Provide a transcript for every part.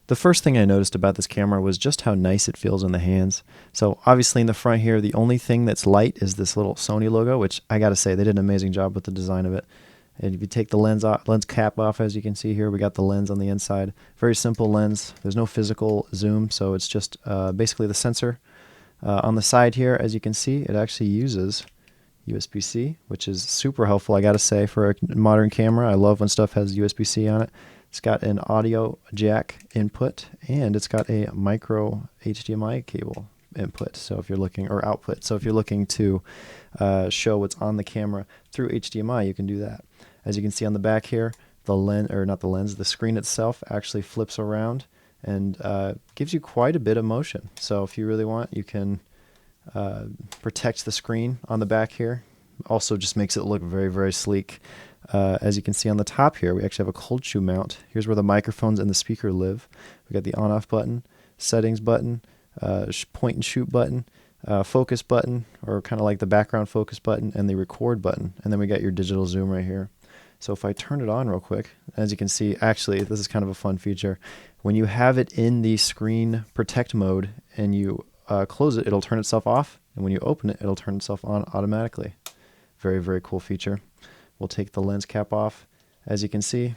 The first thing I noticed about this camera was just how nice it feels in the hands. So obviously in the front here, the only thing that's light is this little Sony logo, which I gotta say, they did an amazing job with the design of it. And if you take the lens cap off, as you can see here, we got the lens on the inside. Very simple lens. There's no physical zoom, so it's just basically the sensor. On the side here, as you can see, it actually uses USB-C, which is super helpful, I gotta say, for a modern camera. I love when stuff has USB-C on it. It's got an audio jack input, and it's got a micro HDMI cable input. So if you're looking, or output. So if you're looking to show what's on the camera through HDMI, you can do that. As you can see on the back here, the lens, or not the lens, the screen itself actually flips around and gives you quite a bit of motion. So if you really want, you can protect the screen on the back here. Also just makes it look very, very sleek. As you can see on the top here, we actually have a cold shoe mount. Here's where the microphones and the speaker live. We got the on-off button, settings button, point and shoot button, focus button, or kind of like the background focus button, and the record button. And then we got your digital zoom right here. So if I turn it on real quick, as you can see, actually, this is kind of a fun feature. When you have it in the screen protect mode and you close it, it'll turn itself off. And when you open it, it'll turn itself on automatically. Very, very cool feature. We'll take the lens cap off. As you can see,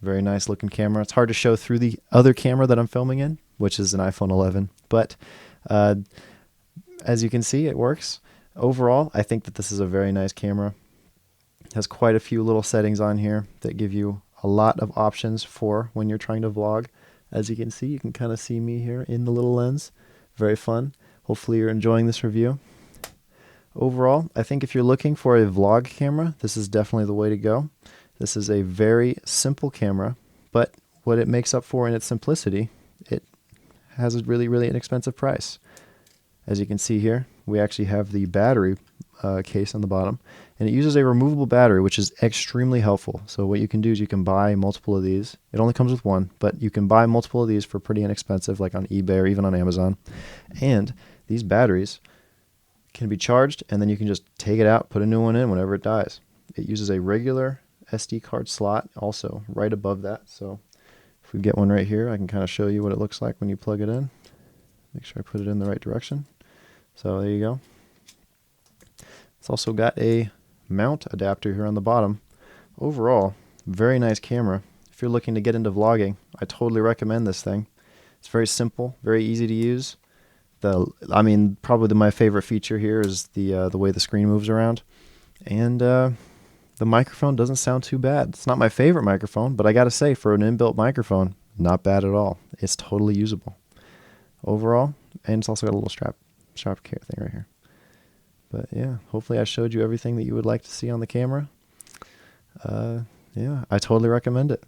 very nice looking camera. It's hard to show through the other camera that I'm filming in, which is an iPhone 11. But as you can see, it works. Overall, I think that this is a very nice camera. It has quite a few little settings on here that give you a lot of options for when you're trying to vlog. As you can see, you can kind of see me here in the little lens. Very fun. Hopefully you're enjoying this review. Overall, I think if you're looking for a vlog camera, this is definitely the way to go. This is a very simple camera, but what it makes up for in its simplicity, it has a really, really inexpensive price. As you can see here, we actually have the battery case on the bottom, and it uses a removable battery, which is extremely helpful. So what you can do is you can buy multiple of these. It only comes with one, but you can buy multiple of these for pretty inexpensive, like on eBay or even on Amazon. And these batteries can be charged, and then you can just take it out, put a new one in whenever it dies. It uses a regular SD card slot also right above that. So if we get one right here, I can kind of show you what it looks like when you plug it in. Make sure I put it in the right direction. So there you go. It's also got a mount adapter here on the bottom. Overall, very nice camera. If you're looking to get into vlogging, I totally recommend this thing. It's very simple, very easy to use. Probably my favorite feature here is the way the screen moves around, and the microphone doesn't sound too bad. It's not my favorite microphone, but I gotta say, for an inbuilt microphone, not bad at all. It's totally usable overall, and it's also got a little strap care thing right here. But yeah, hopefully I showed you everything that you would like to see on the camera. Yeah, I totally recommend it.